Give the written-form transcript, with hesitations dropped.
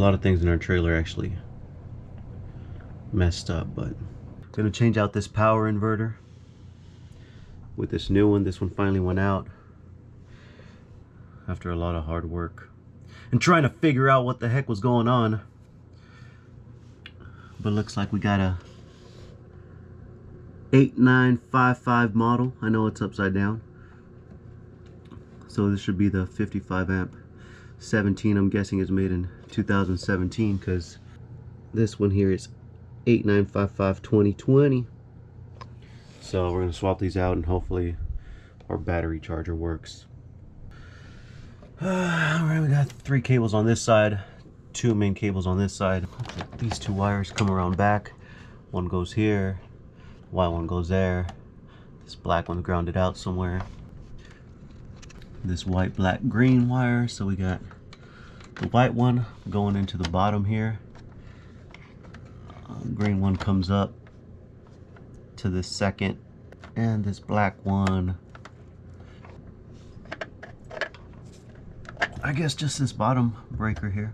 lot of things in our trailer actually messed up, but gonna change out this power inverter with this new one. This one finally went out after a lot of hard work and trying to figure out what the heck was going on. But looks like we got a 8955 model. I know it's upside down. So this should be the 55 amp 17. I'm guessing is made in 2017 because this one here is 8955 2020. So we're gonna swap these out and hopefully our battery charger works. Alright, we got 3 cables on this side, 2 main cables on this side. These 2 wires come around back. One goes here, white one goes there. This black one's grounded out somewhere. This white, black, green wire. So we got the white one going into the bottom here. Green one comes up to this second, and this black one, I guess just this bottom breaker here.